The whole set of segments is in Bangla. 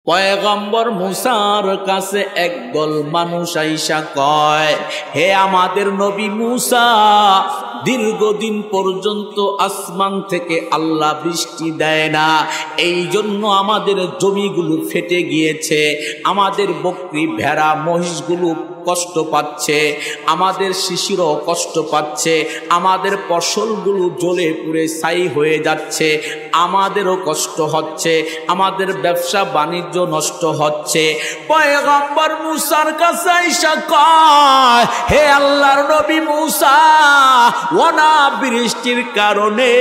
পয়গম্বর মুসার কাছে একদল মানুষ আইসা কয়, হে আমাদের নবী মুসা, দীর্ঘদিন পর্যন্ত আসমান থেকে আল্লাহ বৃষ্টি দেয় না, এই জন্য আমাদের জমিগুলো ফেটে গিয়েছে, আমাদের বকরি ভেড়া মহিষগুলো কষ্ট পাচ্ছে, আমাদের শিশুরাও কষ্ট পাচ্ছে, আমাদের ফসলগুলো জ্বলে পুড়ে ছাই হয়ে যাচ্ছে, আমাদেরও কষ্ট হচ্ছে, আমাদের ব্যবসা বাণিজ্য নষ্ট হচ্ছে। পয়গম্বর মুসার কাছে আইসা কয়, হে আল্লাহর নবী মুসা, অনাবৃষ্টির কারণে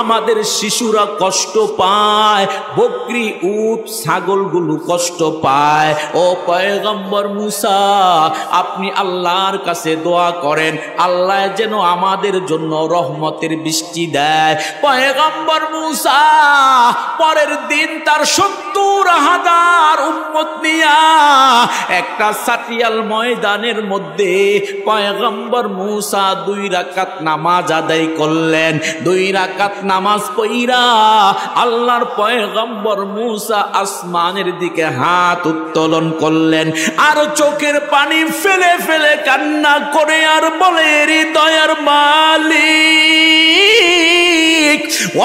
আমাদের শিশুরা কষ্ট পায়, বকরি উট ছাগলগুলো কষ্ট পায়। ও পয়গম্বর মুসা, আপনি আল্লাহর কাছে দোয়া করেন, আল্লাহ যেন আমাদের জন্য রহমতের বৃষ্টি দেয়। পয়গম্বর মুসা পরের দিন তার ৭০,০০০ উম্মত নিয়া একটা সাটিয়াল ময়দানের মধ্যে পয়গম্বর মুসা ২ রাকাত নামাজ আদায় করলেন। ২ রাকাত নামাজ পড়া আল্লাহর পয়গম্বর মুসা আসমানের দিকে হাত উত্তোলন করলেন, আর চোখের পানি ফেলে ফেলে কান্না করে আর বলে, হৃদয়ের মালিক,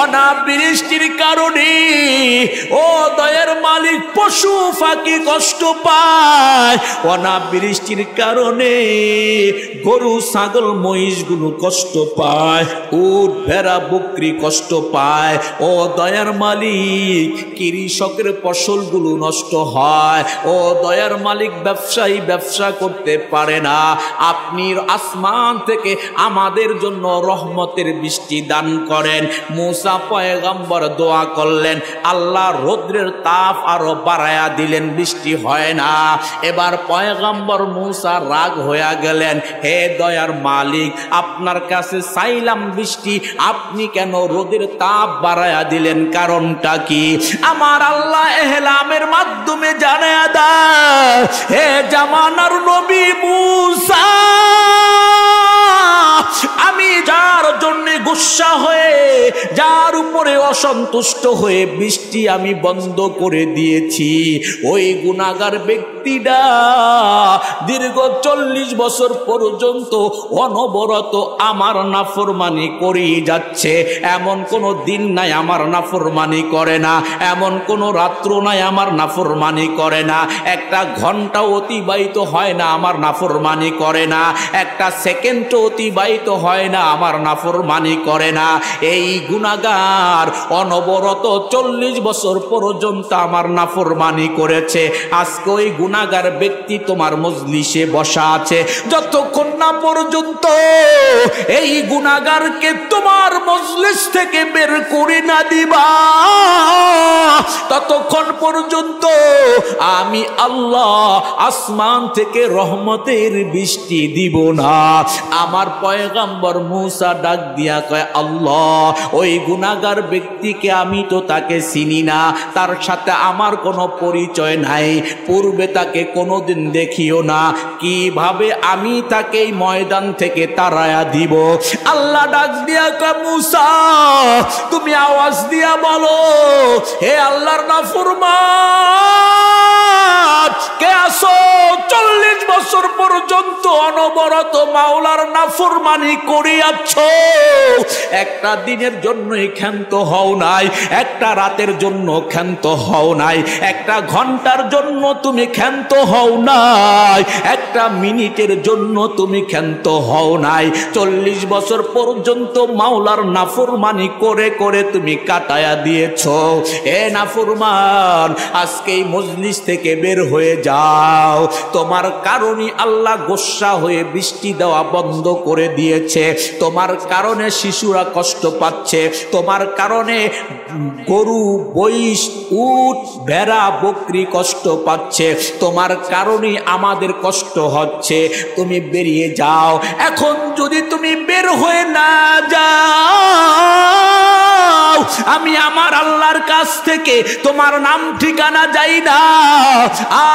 অনাবৃষ্টির কারণে ও দয়ের মালিক পশু পাখি কষ্ট পায়, অনাবৃষ্টির কারণে গরু ছাগল মহিষগুলো কষ্ট পায়, উট ভেড়া বকরি কষ্ট পায়। ও দয়ার মালিক, কৃষকের ফসলগুলো নষ্ট হয়, ও দয়ার মালিক ব্যবসায়ী ব্যবসা করতে পারে না, আপনি আসমান থেকে আমাদের জন্য রহমতের বৃষ্টি দান করেন। মুসা পয়গম্বর দোয়া করলেন, আল্লাহ রৌদ্রের তাপ আরো বাড়ায়া দিলেন, বৃষ্টি হয় না। এবার পয়গম্বর মুসা রাগ হয়ে গেলেন, হে দয়ার মালিক, আপনার কাছে চাইলাম বৃষ্টি, আপনি কেন রোদের তাপ বাড়ায়া দিলেন, কারণটা কি? আমার আল্লাহ এহলামের মাধ্যমে জানায়া দেয়, হে জামানার নবী মুসা, আমি যার জন্য গুসা হয়ে, যার উপরে অসন্তুষ্ট হয়ে বৃষ্টি আমি বন্ধ করে দিয়েছি, ওই গুনাহগার ব্যক্তিটা দীর্ঘ ৪০ বছর পর্যন্ত অনবরত আমার নাফরমানি করেই যাচ্ছে। এমন কোনো দিন নাই আমার নাফরমানি করে না, এমন কোনো রাত্র নাই আমার নাফরমানি করে না, একটা ঘন্টা অতিবাহিত হয় না আমার নাফরমানি করে না, একটা সেকেন্ড অতিবাহিত হয় না আমার নাফরমানি করে না। এই গুনাহগার অনবরত ৪০ বছর পর্যন্ত আমার নাফরমানি করেছে। আজকে ওই গুনাহগার ব্যক্তি তোমার মজলিসে বসা আছে, যতক্ষণ না পর্যন্ত এই গুনাহগারকে তোমার মজলিস থেকে বের করে না দিবা, ততক্ষণ পর্যন্ত আমি আল্লাহ আসমান থেকে রহমতের বৃষ্টি দিব না। আমার পয়গম্বর মুসা ডাক দিয়া কয়, আল্লাহ, ওই গুনাহগার ব্যক্তিকে আমি তো তাকে চিনি না, তার সাথে আমার কোনো পরিচয় নাই, পূর্বে তাকে কোনোদিন দেখিও না, কিভাবে আমি তাকে এই ময়দান থেকে তাড়ায়া দিব? আল্লাহ ডাক দিয়া কয়, মুসা, তুমি আওয়াজ দিয়া বলো, হে আল্লাহর নাফরমান, কে আসো ৪০ বছর পর্যন্ত অনবরত মাওলার নাফরমানি করিয়াছ, একটা দিনের জন্যই ক্ষান্ত হও নাই, একটা রাতের জন্য ক্ষান্ত হও নাই, একটা ঘন্টার জন্য তুমি ক্ষান্ত হও নাই, একটা মিনিটের জন্য তুমি ক্ষান্ত হও নাই, ৪০ বছর পর্যন্ত মাওলার নাফরমানি করে করে তুমি কাটায়া দিয়েছ। এ নাফরমান, আজকে এই মজলিস থেকে বের হয়ে যাও, তোমার কারণে আল্লাহ গোসা হয়ে বৃষ্টি দেওয়া বন্ধ করে দিয়েছে, তোমার কারণে শিশুরা কষ্ট পাচ্ছে, তোমার কারণে গরু মহিষ উট ভেড়া বকরি কষ্ট পাচ্ছে, তোমার কারণে আমাদের কষ্ট হচ্ছে, তুমি বেরিয়ে যাও। এখন যদি তুমি বের হয়ে না যাও, আমি আমার আল্লাহর কাছ থেকে তোমার নাম ঠিকানা যাই না,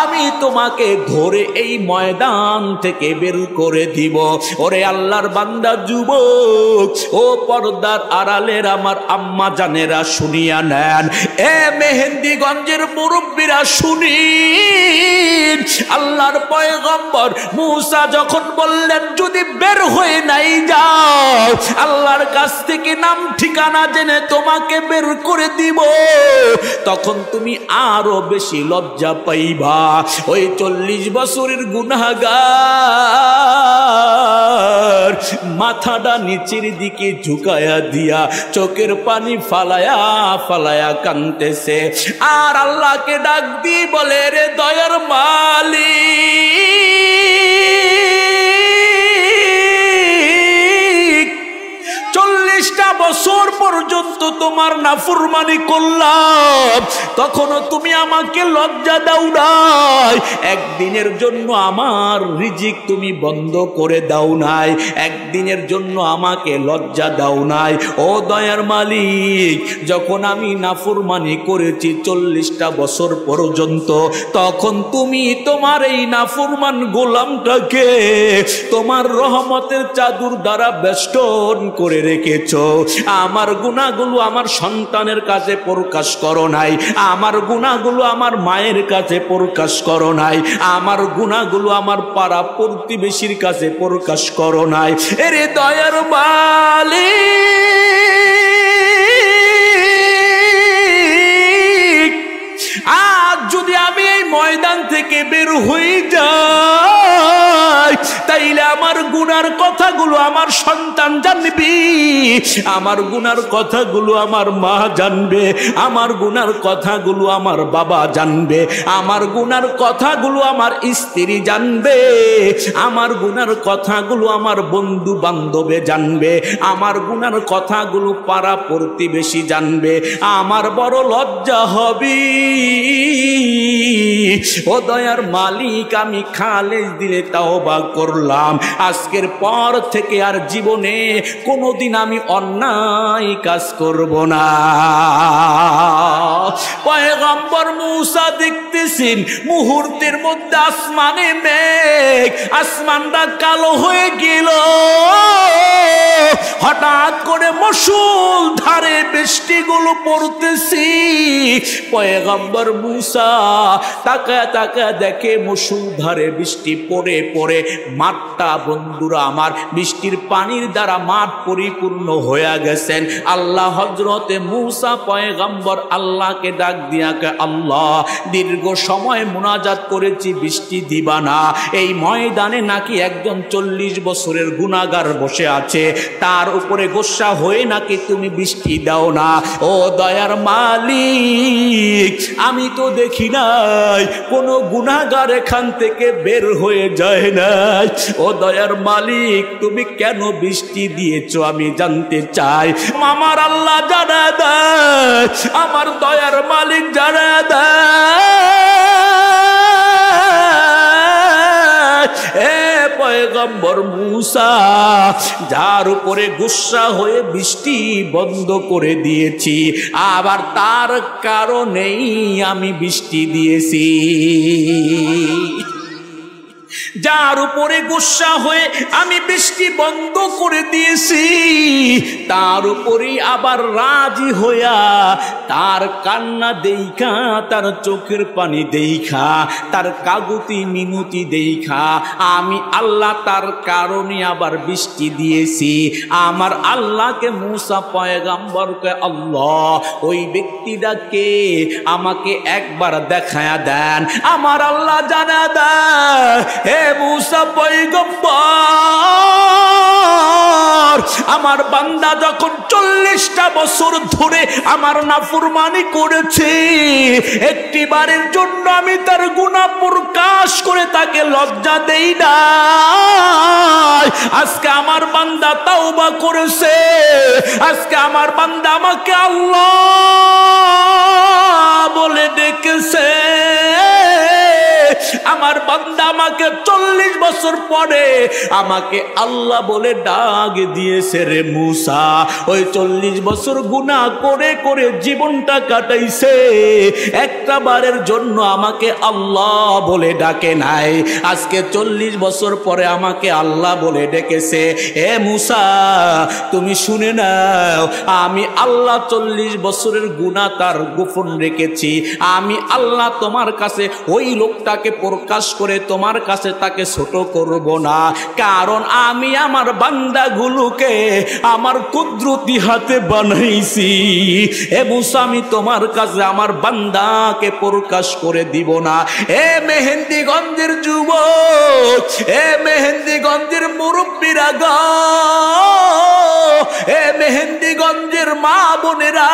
আমি তোমাকে ধরে এই ময়দান থেকে বের করে দিব। ওরে আল্লাহর বান্দা যুবক, ও পর্দার আড়ালের আমার আম্মা জানেরা শুনিয়া নেন, এ মেহেন্দিগঞ্জের মুরব্বীরা শুনিন। আল্লাহর পয়গম্বর মূসা যখন বললেন যদি বের হয়ে নাই যাও, আল্লাহর কাছ থেকে নাম ঠিকানা জেনে তোমাকে বের করে দিব, তখন তুমি আরো বেশি লজ্জা পাইবা। ওই 40 বছরের গুনাহগার মাথাটা নিচের দিকে ঝুঁকায়া দিয়া চোখের পানি ফালায়া ফালায়া কাঁদতেছে, আর আল্লাহকে ডাক দিয়ে বলে, রে দয়ার মালিক, 40টা বছর পর্যন্ত তোমার নাফরমানি করলাম, তখনও তুমি আমাকে লজ্জা দাও নাই। একদিনের জন্য আমার রিজিক তুমি বন্ধ করে দাও নাই, একদিনের জন্য আমাকে লজ্জা দাও নাই। ও দয়ার মালিক, যখন আমি নাফরমানি করেছি 40টা বছর পর্যন্ত, তখন তুমি তোমার এই নাফরমান গোলামটাকে তোমার রহমতের চাদর দ্বারা বেষ্টন করে রেখেছো। আমার গুনাহগুলো আমার সন্তানের কাছে প্রকাশ করো নাই, আমার গুনাহগুলো আমার মায়ের কাছে প্রকাশ করো নাই, আমার গুনাহগুলো আমার পাড়া প্রতিবেশীর কাছে প্রকাশ করো নাই। এরে দয়ার মালিক, আজ যদি আমি এই ময়দান থেকে বের হয়ে যাই, তাইলে আমার গুনার কথাগুলো আমার সন্তান জানবি, আমার গুনার কথাগুলো আমার মা জানবে, আমার গুনার কথাগুলো আমার বাবা জানবে, আমার গুনার কথাগুলো আমার স্ত্রী জানবে, আমার গুনার কথাগুলো আমার বন্ধু বান্ধবে জানবে, আমার গুনার কথাগুলো পাড়া প্রতিবেশী জানবে। আমার বড় লজ্জা হবে। ও দয়ার মালিক, আমি খালেস দিলে তাওবা করলাম, আজকের পর থেকে আর জীবনে কোনোদিন আমি অন্যায় কাজ করব না। পয়গম্বর মূসা দেখতেছেন মুহূর্তের মধ্যে আসমানে মেঘ, আসমানটা কালো হয়ে গেল, হঠাৎ করে মুষল ধারে বৃষ্টিগুলো পড়তেছি। পয়গম্বর মূসা তাকায় তাকায় দেখে মুষল ধারে বৃষ্টি পড়ে পড়ে মাঠটা, বন্ধুরা আমার, বৃষ্টির পানির দ্বারা মাঠ পরিপূর্ণ হয়ে গেছেন। আল্লাহ হযরতে মূসা পয়গম্বর আল্লাহকে ডাক দিয়া কে, আল্লাহ, দীর্ঘ সময় মুনাজাত করেছি, বৃষ্টি দিবা না। এই ময়দানে নাকি একজন 40 বছরের গুনাহগার বসে আছে, তার উপরে গোসা হয়ে নাকি তুমি বৃষ্টি দাও না। ও দয়ার মালিক, আমি তো দেখি নাই কোনো গুনাহগার এখান থেকে বের হয়ে যায় নাই। ও দয়ার মালিক, তুমি কেন বৃষ্টি দিয়েছো আমি জানতে চাই। আমার আল্লাহ জানা দেয়, আমার দয়ার মালিক জানা দেয়। পয়গম্বর মূসা, যার উপরে গুসা হয়ে বৃষ্টি বন্ধ করে দিয়েছি, আবার তার কারণেই আমি বৃষ্টি দিয়েছি। যার উপরে গুসা হয়ে আমি বৃষ্টি বন্ধ করে দিয়েছি, তার উপরে আবার রাজি হইয়া তার কান্না দেইখা, তার চোখের পানি দেইখা, তার কাগুতি মিনতি দেইখা আমি আল্লাহ তার কারণে আবার বৃষ্টি দিয়েছি। আমার আল্লাহকে মূসা পয়গম্বরকে, আল্লাহ, ওই ব্যক্তিটাকে আমাকে একবার দেখায়া দেন। আমার আল্লাহ জানা দেয়, হে মূসা পয়গম্বর, আমার বান্দা যখন 40টা বছর ধরে আমার নাফরমানি করেছে, একটি বারের জন্য আমি তার গুনাহ প্রকাশ করে তাকে লজ্জা দেই না। আজকে আমার বান্দা তাওবা করেছে, আজকে আমার বান্দা আমাকে আল্লাহ বলে ডেকেছে, আমার বান্দা বান্দাকে 40 বছর পরে আমাকে আল্লাহ বলে ডাক দিয়েছে রে মুসা। ওই 40 বছর গুনাহ করে করে জীবনটা কাটাইছে, একটা বারের জন্য আমাকে আল্লাহ বলে ডাকে নাই। আজকে 40 বছর পরে আমাকে আল্লাহ বলে ডেকেছে, এ মুসা তুমি শুনে নাও, আমি আল্লাহ 40 বছরের গুনাহ তার গোপন রেখেছি। আমি আল্লাহ তোমার কাছে ওই লোকটাকে প্রকাশ করে তোমার কাছে তাকে ছোট করব না, কারণ আমি আমার বান্দাগুলোকে আমার কুদরতি হাতে বানাইছি। এ মুসা আমি তোমার কাছে আমার বান্দাকে প্রকাশ করে দিব না। এ মেহেন্দিগঞ্জের যুবক, এ মেহেন্দিগঞ্জের মুরব্বীরা গো, এ মেহেন্দিগঞ্জের মা বোনেরা,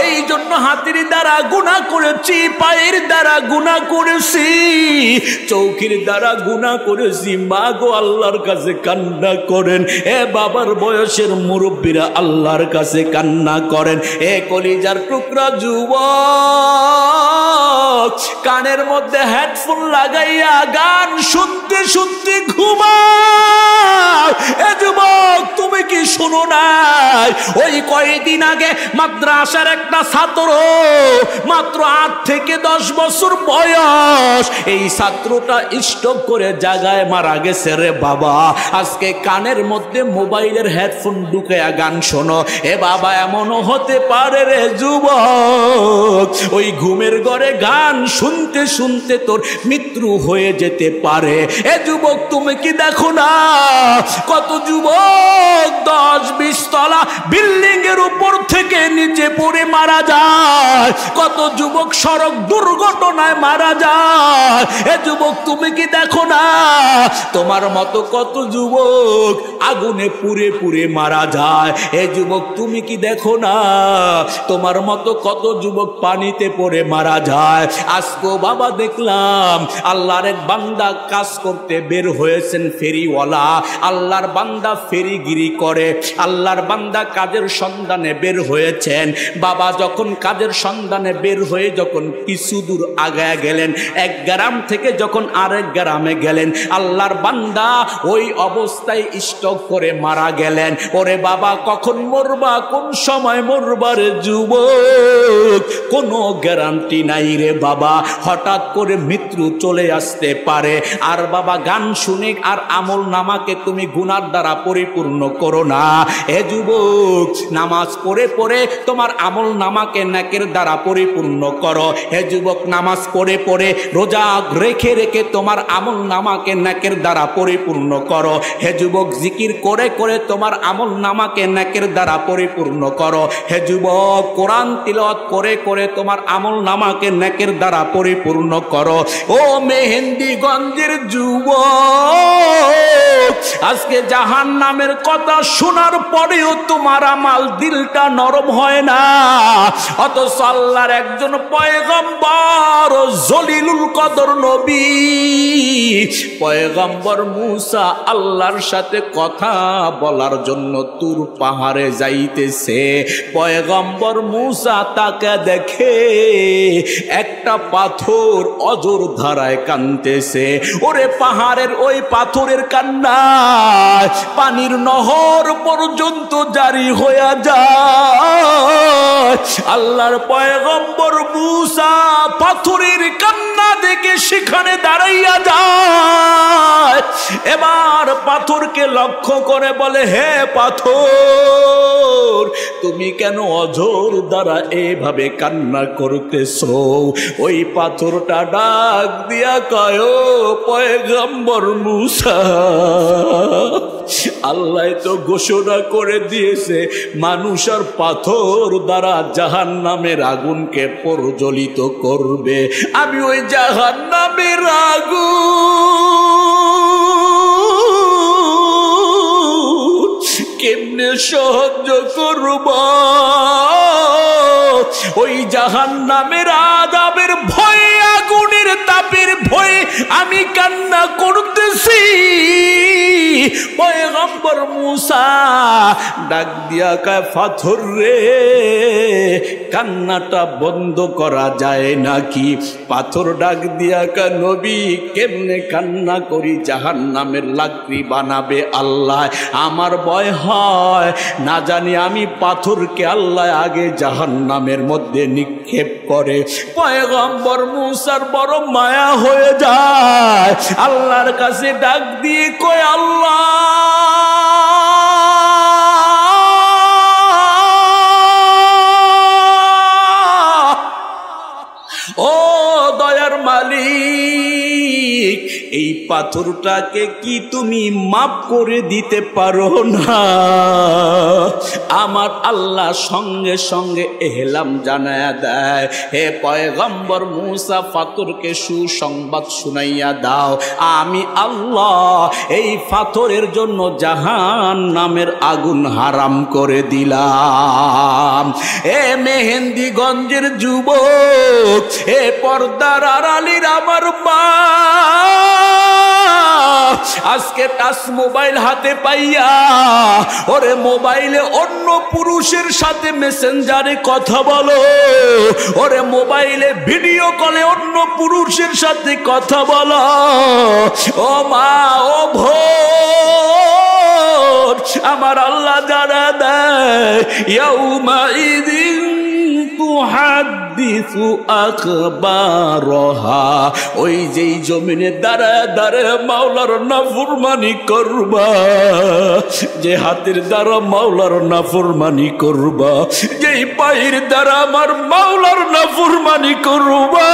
এই জন্য হাতির দ্বারা গুনাহ করেছি, পায়ের দ্বারা গুনাহ করেছি, চৌকির দ্বারা গুনাহ করেছি। মা গো আল্লাহর কাছে কান্না করেন, এ বাবার বয়সের মুরব্বীরা আল্লাহর কাছে কান্না করেন। এ কলিজার টুকরা যুবক, কানের মধ্যে হেডফোন লাগাইয়া গান শুনতে শুনতে ঘুমাও। এ যুবক তুমি কি শুনো নাই? ওই কয়েকদিন আগে মাদ্রাসার একটা ছাত্র, মাত্র 8 থেকে 10 বছর বয়স, এই ছাত্রটা স্ট্রোক করে জায়গায় মারা গেছে রে বাবা। আজকে কানের মধ্যে মোবাইলের হেডফোন ঢুকায়া গান শোনো। এ বাবা এমনও হতে পারে রে যুবক, ওই ঘুমের ঘরে গান শুনতে শুনতে তোর মৃত্যু হয়ে যেতে পারে। এ যুবক তুমি কি দেখো না কত যুবক 10-20 তলা বিল্ডিং এর উপর থেকে নিচে পড়ে মারা যায়, কত যুবক সড়ক দুর্ঘটনায় মারা যায়। এ যুবক তুমি কি দেখো না তোমার মতো কত যুবক আগুনে পুড়ে পুড়ে মারা যায়। এ যুবক তুমি কি দেখো না তোমার মতো কত যুবক পানিতে পড়ে মারা যায়। আজকে বাবা দেখলাম আল্লাহর এক বান্দা কাজ করতে বের হয়েছেন, ফেরিওয়ালা। আল্লাহর বান্দা ফেরিগিরি করে, আল্লাহর বান্দা কাজের সন্ধানে বের হয়েছেন। বাবা যখন কাজের সন্ধানে বের হয়ে যখন কিছু দূর আগায় গেলেন, এক গ্রাম থেকে যখন আরেক গ্রামে গেলেন, আল্লাহর বান্দা ওই অবস্থায় স্ট্রোক করে মারা গেলেন। ওরে বাবা কখন মরবা, কোন সময় মরবা রে যুবক, কোনো গ্যারান্টি নাই রে বাবা। হঠাৎ করে মৃত্যু চলে আসতে পারে। আর বাবা গান শুনে আর আমল নামাকে তুমি গুনার দ্বারা পরিপূর্ণ করো না। এ যুবক নামাজ পড়ে পড়ে তোমার আমল নামাকে নেকের দ্বারা পরিপূর্ণ করো। হে যুবক নামাজ পড়ে পড়ে রোজা রেখে রেখে তোমার আমল নামাকে নেকের দ্বারা পরিপূর্ণ করো। হে যুবক জিকির করে করে তোমার আমল নামাকে নেকের দ্বারা পরিপূর্ণ করো। হে যুবক কোরআন তিলাওয়াত করে করে তোমার আমল নামাকে নেকের দ্বারা পরিপূর্ণ করো। ও মেহেন্দিগঞ্জের যুবক, আজকে জাহান্নামের কথা শোনার পরেও তোমার আমাল দিলটা নরম হয় না। অথচ আল্লাহর একজন পয়গম্বর জলিলুল কদর নবী পয়গম্বর মুসা আল্লাহর সাথে কথা বলার জন্য তুর পাহাড়ে যাইতেছে। পয়গম্বর মুসা তাকে দেখে একটা পাথর অজর ধারায় কাঁদতেছে। ওরে পাহাড়ের ওই পাথরের কান্না পানির নহর পর্যন্ত জারি হয়ে যায়। আল্লাহর পয়গম্বর মুসা পাথরের কান্না দেখে সেখানে দাঁড়াইয়া যায়। এবার পাথরকে লক্ষ্য করে বলে, হে পাথর তুমি কেন অঝোর দ্বারা এভাবে কান্না করতেছো? ওই পাথরটা ডাক দিয়া কয়, ও পয়গম্বর মুসা, আল্লাহ তো ঘোষণা করে দিয়েছে মানুষ আর পাথর দ্বারা জাহান্নামের আগুনকে প্রজ্বলিত করবে। আমি ওই জাহান্নামের আগুন কেমনে সহ্য করব? ওই জাহান্নামের আযাবের ভয়ে, আগুনের তাপের ভয়ে আমি কান্না করতেছি। পয়গম্বর মুসা ডাক দিয়া কয়, পাথর রে কান্নাটা বন্ধ করা যায় নাকি? পাথর ডাক দিয়া কয় নবী কেমনে কান্না করি, জাহান্নামের লাকড়ি বানাবে আল্লাহ, আমার ভয় হয় না জানি আমি পাথরকে আল্লাহ আগে জাহান্নামের মধ্যে নিক্ষেপ করে। পয়গম্বর মুসার বড় মায়া হয়ে যায়, আল্লাহর কাছে ডাক দিয়ে কয় আল্লাহ ও দয়ার মালিক, এই পাথরটাকে কি তুমি মাফ করে দিতে পারো না? আমার আল্লাহ সঙ্গে সঙ্গে এহলাম জানায়া দেয়, হে পয়গম্বর মুসা পাথরকে সুসংবাদ শুনাইয়া দাও, আমি আল্লাহ এই পাথরের জন্য জাহান্নামের আগুন হারাম করে দিলাম। এ মেহেন্দিগঞ্জের যুবক, এ পর্দার আড়ালের আমার মা, আজকে টাচ মোবাইল হাতে পাইয়া ওরে মোবাইলে অন্য পুরুষের সাথে মেসেঞ্জারে কথা বলো, ওরে মোবাইলে ভিডিও কলে অন্য পুরুষের সাথে কথা বলো। ও মা, ও ভোর, আমার আল্লাহ জানা দেয় ইয়াউমা ইদিন তুহাদ্দিসু আখবারহা, ওই যেই জমিনে দাঁড়ায় দাঁড়ায় মাওলার নাফরমানি করবা, যে হাতের দ্বারা মাওলার নাফরমানি করবা, যেই পায়ের দ্বারা আমার মাওলার নাফরমানি করবা,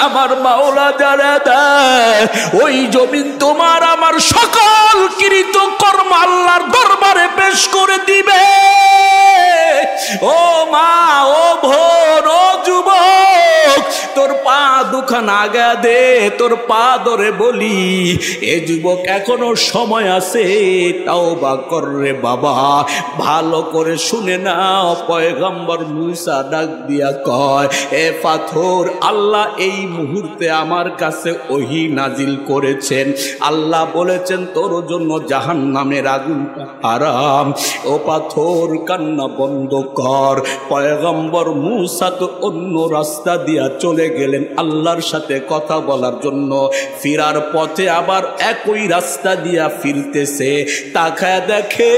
আমার মাওলা জানা দেয় ওই জমিন তোমার আমার সকল কৃত কর্ম আল্লাহর দরবারে পেশ করে দিবে। ও মা, ও ভোর, ও যুবক, তোর পা দুখান আগা দে, তোর পা ধরে বলি, এ যুবক এখনো সময় আছে, তাওবা কর রে বাবা। ভালো করে শুনে নাও, পয়গম্বর মুসা ডাক দিয়া কয়, এ পাথর, আল্লাহ এই মুহূর্তে আমার কাছে ওহী নাজিল করেছেন, আল্লাহ বলেছেন তোর জন্য জাহান্নামের আগুনটা হারাম। ও পাথর কান্না বন্ধ কর। পয়গম্বর মুসা তো অন্য রাস্তা দিয়া চলে গেলেন আল্লাহর সাথে কথা বলার জন্য, ফিরার পথে আবার একই রাস্তা দিয়া ফিরতেছে, তাকায় দেখে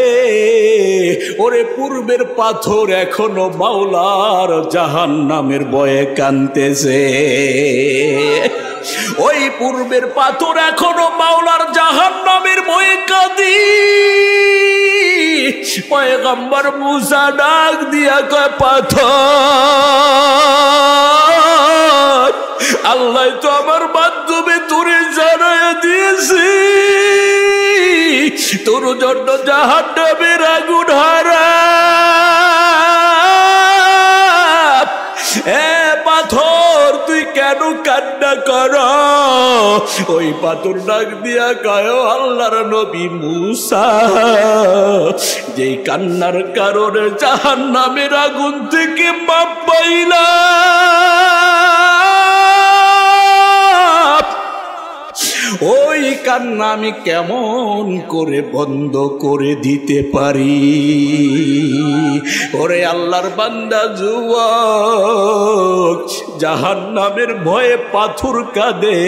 ওরে পূর্বের পাথর এখনো মাওলার জাহান্নামের ভয়ে কাঁদতেছে। ওই পূর্বের পাথর এখনো মাওলার জাহান্নামের ভয়ে কাঁদি। পয়গম্বর মুসা ডাক দিয়া কয়, পাথর, আল্লাহ তো আমার মাধ্যমে তোরে জানায়া দিয়েছি তোর জন্য জাহান্নামের আগুন হারাম। এ পাথর, তুই কেন কান্না কর? ওই পাথর ডাক দিয়া কয়, আল্লাহর নবী মুসা, যেই কান্নার কারণে জাহান্নামের আগুন থেকে মাপ পাইলাম, ওই কান্না আমি কেমন করে বন্ধ করে দিতে পারি? ওরে আল্লাহর বান্দা যুবক, জাহান্নামের ভয়ে পাথর কাঁদে,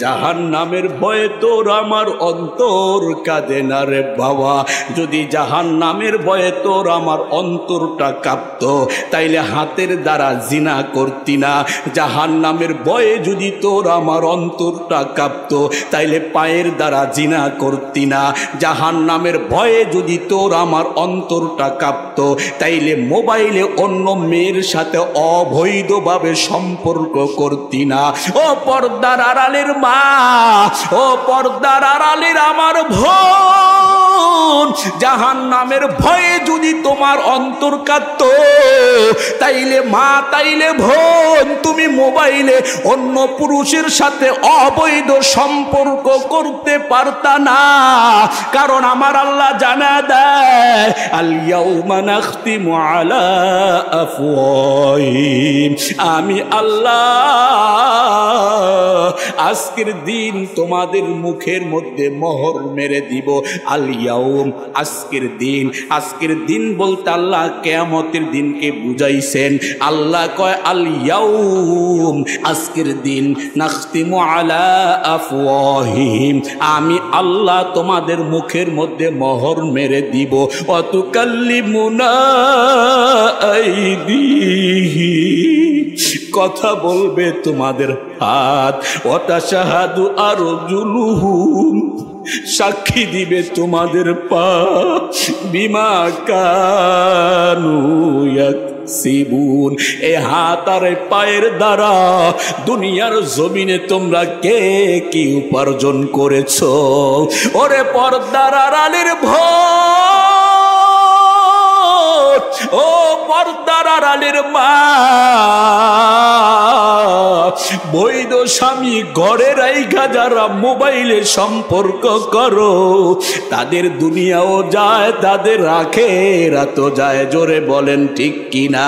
জাহান্নামের ভয়ে তোর আমার অন্তর কাঁদে না রে বাবা। যদি জাহান্নামের ভয়ে তোর আমার অন্তরটা কাঁপতো, তাইলে হাতের দ্বারা জিনা করতি না। জাহান্নামের ভয়ে যদি তোর আমার অন্তরটা কাঁপতো, তাইলে পায়ের দ্বারা জিনা করতি না। জাহান্নামের ভয়ে যদি তোর আমার অন্তরটা কাঁপতো, তাইলে মোবাইলে অন্য মেয়ের সাথে অবৈধভাবে সম্পর্ক করতি না। ও পর্দার আড়ালের মা, ও পর্দার আড়ালের আমার বোন, জাহান্নামের ভয়ে যদি তোমার অন্তর কাঁদতো, তাইলে মা, তাইলে বোন, তুমি মোবাইলে অন্য পুরুষের সাথে অবৈধ সম্পর্ক করতে পারতা না। কারণ আমার আল্লাহ জানা দেয়, আল ইয়াউমা নাখতিমু আলা আফওয়াহিম, আমি আল্লাহ আজকের দিন তোমাদের মুখের মধ্যে মোহর মেরে দিব। আল ইয়াউম, আজকের দিন। আজকের দিন বলতে আল্লাহ কিয়ামতের দিনকে বুঝাইছেন। আল্লাহ কয় আল ইয়াউম, আজকের দিন, নাখতিমু আলা আফওয়াহিহিম, আমি আল্লাহ তোমাদের মুখের মধ্যে মোহর মেরে দিব। ওয়া তুকাল্লিমুনা আইদিহিম, কথা বলবে তোমাদের হাত। ওয়া তাশহাদু আরজুলুহুম, সাক্ষী দিবে তোমাদের পা। বিমা কানু ইয়াকসিবুন, এই হাত আর পায়ের দ্বারা দুনিয়ার জমিনে তোমরা কে কি উপার্জন করেছো। ওরে পর্দার আড়ালের ভোট, ও পর্দার আড়ালের মা, বৈধ স্বামী ঘরে রাইখা যারা মোবাইলে সম্পর্ক করো, তাদের দুনিয়াও যায়, তাদের আখিরাতও যায়। জোরে বলেন ঠিক কিনা?